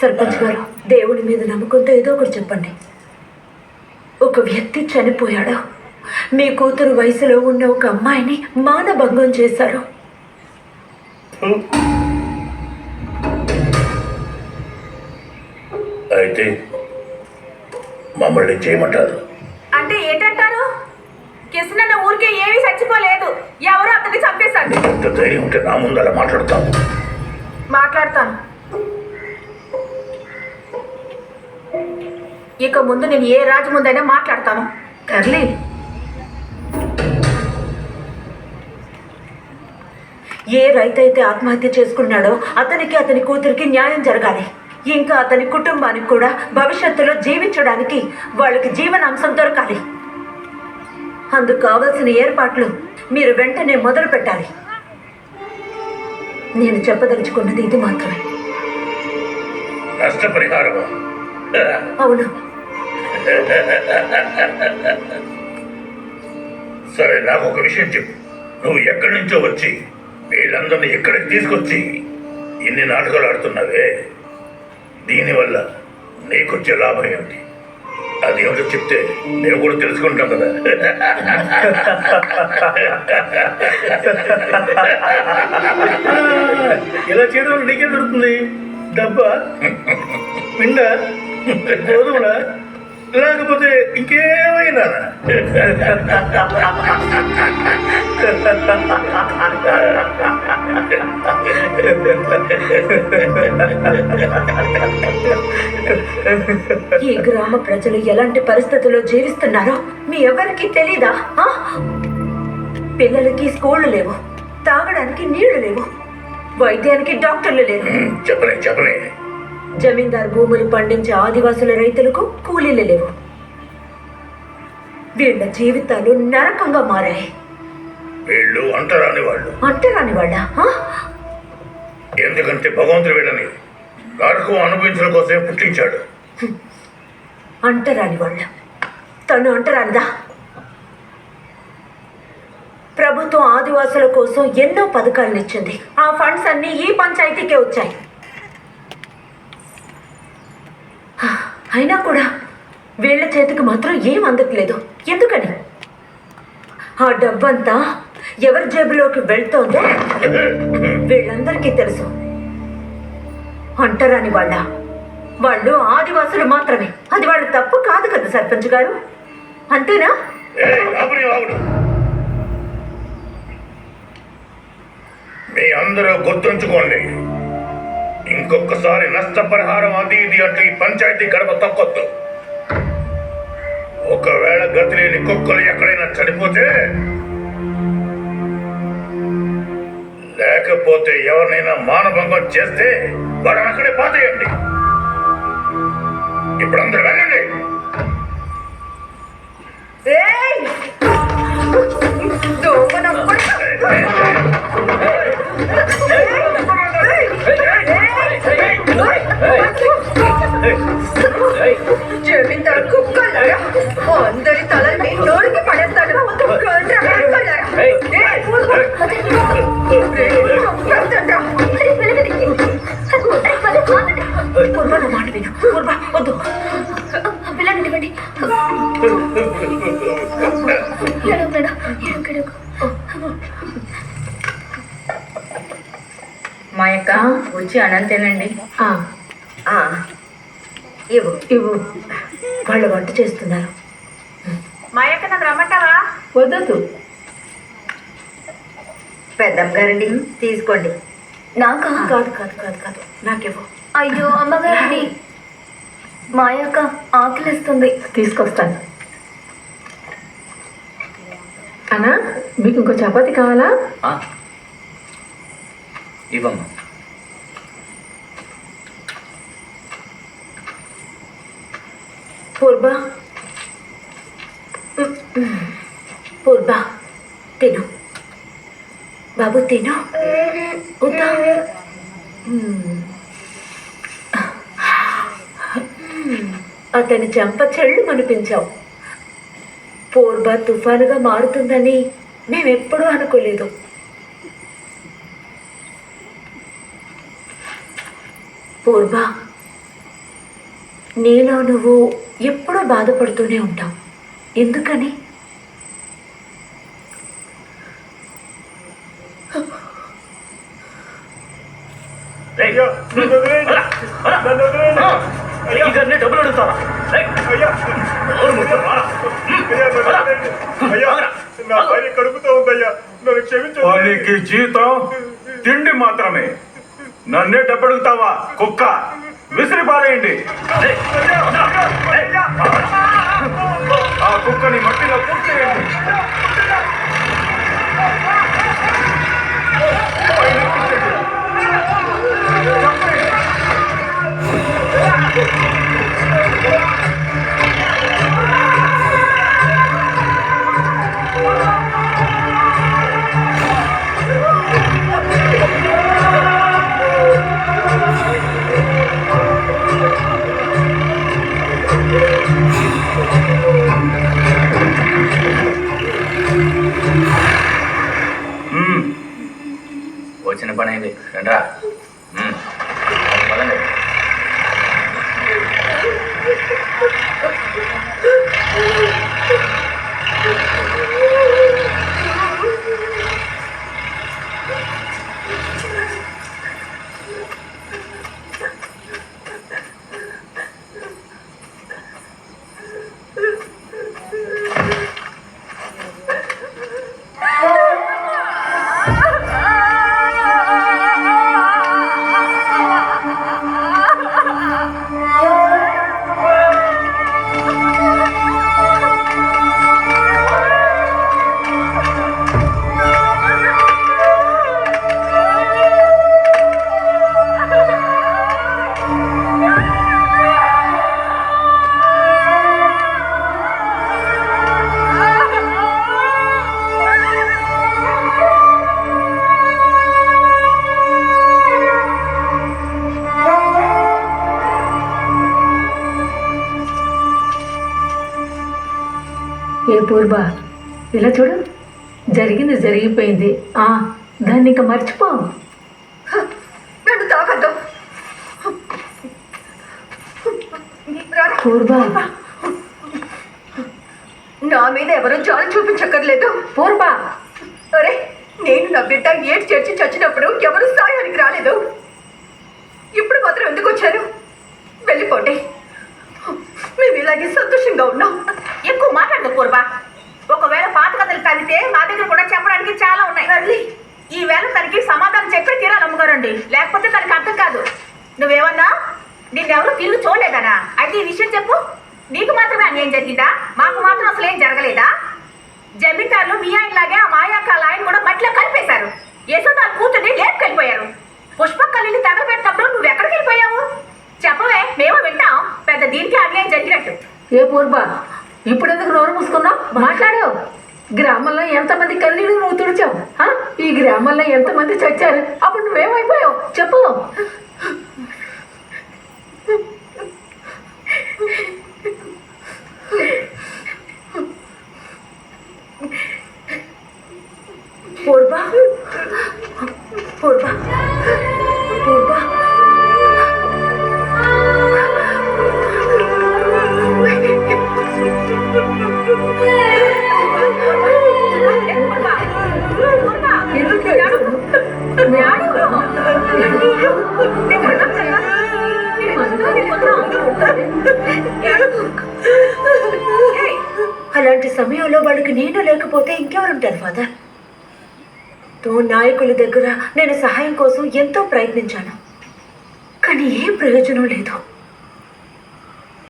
సర్పంచ్ గారు, దేవుడి మీద నమ్మకంతో ఏదో ఒకటి చెప్పండి. ఒక వ్యక్తి చనిపోయాడు. మీ కూతురు వయసులో ఉన్న ఒక అమ్మాయిని మానభంగం చేశారు. అయితే మమ్మల్ని చేయమంటారు. అంటే ఏంటంటారు? కిసనన్న ఊరికే ఏమీ చచ్చిపోలేదు, ఎవరో అతన్ని చంపేశాడు. ఎంత ధైర్యం ఉంటే నా ముందు అలా మాట్లాడతాను. ఇక ముందు నేను ఏ రాజు ముందైనా మాట్లాడతాను. తరలే, ఏ రైతైతే ఆత్మహత్య చేసుకున్నాడో అతనికి, అతని కూతురికి న్యాయం జరగాలి. ఇంకా అతని కుటుంబానికి కూడా భవిష్యత్తులో జీవించడానికి వాళ్ళకి జీవనాంశం దొరకాలి. అందుకు కావలసిన ఏర్పాట్లు మీరు వెంటనే మొదలు పెట్టాలి. నేను చెప్పదలుచుకున్నది ఇది మాత్రమే. నష్టపరిహారం? అవును. సరే, నాకు ఒక విషయం చెప్పు. నువ్వు ఎక్కడి నుంచో వచ్చి వీళ్ళందరినీ ఎక్కడికి తీసుకొచ్చి ఇన్ని నాటకాలు ఆడుతున్నావే, దీనివల్ల నీకొచ్చే లాభం ఏమిటి? అది ఏమిటో చెప్తే నేను కూడా తెలుసుకుంటాం కదా. ఇలా చేయడం నీకేం దొరుకుతుంది? డబ్బా, పిండ, గోధుమలా, లేకపోతే ఇంకేమైనా? ఈ గ్రామ ప్రజలు ఎలాంటి పరిస్థితుల్లో జీవిస్తున్నారో మీ ఎవరికి తెలీదా? పిల్లలకి స్కూళ్ళు లేవు, తాగడానికి నీళ్లు లేవు, వైద్యానికి డాక్టర్లు లేరు. చెప్పలే. జమీందారు భూములు పండించే ఆదివాసుల రైతులకు కూలీలు లేవు. వీళ్ళ జీవితాలు నరకంగా మారాయి. వీళ్ళు అంటరాని వాళ్ళు. అంటరాని వాళ్ళ? ఎందుకంటే భగవంతుడు వీళ్ళని నరకం అనుభవించడం కోసమే పుట్టించాడు. అంటరాని వాళ్ళ? తను అంటరానిదా? ప్రభుత్వం ఆదివాసుల కోసం ఎన్నో పథకాలను ఇచ్చింది. ఆ ఫండ్స్ అన్నీ ఈ పంచాయతీకే వచ్చాయి. అయినా కూడా వీళ్ళ చేతికి మాత్రం ఏం అందట్లేదు. ఎందుకని? ఆ డబ్బంతా ఎవరి జేబులోకి వెళ్తోందో వీళ్ళందరికీ తెలుసు. అంటరాని వాళ్ళు ఆదివాసులు మాత్రమే. అది వాళ్ళ తప్పు కాదు కదా సర్పంచ్ గారు, అంతేనా? మీ అందరూ గుర్తుంచుకోండి, ఇంకొకసారి నష్టపరిహారం అది ఇది అంటే ఈ పంచాయతీ గడప తప్పొద్దు. ఒకవేళ గతి లేని కుక్కలు ఎక్కడైనా చనిపోతే, లేకపోతే ఎవరినైనా మానభంగం చేస్తే వాడు అక్కడే పాతేయండి. ఇప్పుడు అందరూ వెళ్ళండి. జమీందారు కుక్కలారా, అందరి తలని నోరికి పడేస్తాడు. మాట విను. వద్దు, పిల్లనివ్వండి. మా యొక్క వచ్చి అనంతేనండి. ఇవ్వు. వాళ్ళు వంట చేస్తున్నారు. మా యొక్క నన్ను రమ్మంటావా? వద్దు. పెద్దమ్మ గారండి, తీసుకోండి. నాకా? కాదు, నాకివ్వు. అయ్యో అమ్మగారండి, మా యొక్క ఆకలిస్తుంది. తీసుకొస్తాను. అన్నా, మీకు ఇంకో చపాతి కావాలా? ఇవ్వమ్మా. పూర్బా, తిను బాబు, తిను. వద్దా? అతని చెంప చెళ్ళు మనిపించావు. పూర్బా తుఫానుగా మారుతుందని మేమెప్పుడూ అనుకోలేదు. పూర్బా, నీలో నువ్వు ఎప్పుడూ బాధపడుతూనే ఉంటావు. ఎందుకని? అయ్యా నన్ను వదిలేయండి. నన్ను వదిలేయండి. అయ్యా డబ్బులు అడుగుతారా అయ్యా అయ్యా నా భార్య కడుపుతో ఉందయ్యా, నన్ను క్షమించండి. పనికి జీతం తిండి మాత్రమే. నన్నే డబ్బడుగుతావా కుక్క? విసిరి పారేయండి. ఆ కుక్కని మట్టిలో పూర్చేయండి. వచ్చిన పని అయింది రండ్రా. పదండి. ఏ పూర్వ, ఇలా చూడు, జరిగింది జరిగిపోయింది. దాన్ని ఇంకా మర్చిపో. నన్ను తాకద్దు పూర్వ, నా మీద ఎవరూ జాలి చూపించక్కర్లేదు. పూర్వ, అరే నేను నా బిడ్డ ఏడు చేర్చి చచ్చినప్పుడు ఎవరు సాయానికి రాలేదు. ఇప్పుడు మాత్రం ఎందుకు వచ్చారు? వెళ్ళిపోండి. మేము ఇలాగే సంతోషంగా ఉన్నాం. ఎక్కువ మాట్లాడదు పూర్వ. ఒకవేళ పాత కథలు తగ్గితే మా దగ్గర కూడా చెప్పడానికి చాలా ఉన్నాయి. ఈ వేళ తనకి సమాధానం చెప్పే తీరాలి అమ్మగారండి, లేకపోతే తనకి అర్థం కాదు. నువ్వేమన్నా నిన్నెవరూ తిరిగి చూడలేదనా? అయితే ఈ విషయం చెప్పు. నీకు మాత్రమే అన్యాయం జరిగిందా? మాకు మాత్రం అసలు ఏం జరగలేదా? జమీందారులు మీ ఆయనలాగే ఆ మాయాకాల ఆయన కూడా మట్టిలో కలిపేశారు. యశోద కూతుర్ని లేపుకెళ్ళిపోయారు. పుష్పకల్లిని తగలబెట్టినప్పుడు నువ్వు ఎక్కడికి వెళ్ళిపోయావు? చెప్పవే, మేము వింటాం. పెద్ద దీనికి అన్యాయం జరిగినట్టు. ఏ పూర్వ, ఇప్పుడు ఎందుకు నోరు మూసుకున్నావు? మాట్లాడు. గ్రామంలో ఎంతమంది కన్నీళ్ళు నువ్వు తుడిచావు? ఈ గ్రామంలో ఎంతమంది చచ్చారు? అప్పుడు నువ్వేమైపోయావు చెప్పు. పూర్వ, పూర్వ, పూర్వ, అలాంటి సమయంలో వాళ్ళకి నేను లేకపోతే ఇంకెవరుంటారు ఫాదర్? నాయకుల దగ్గర నేను సహాయం కోసం ఎంతో ప్రయత్నించాను, కానీ ఏం ప్రయోజనం లేదు.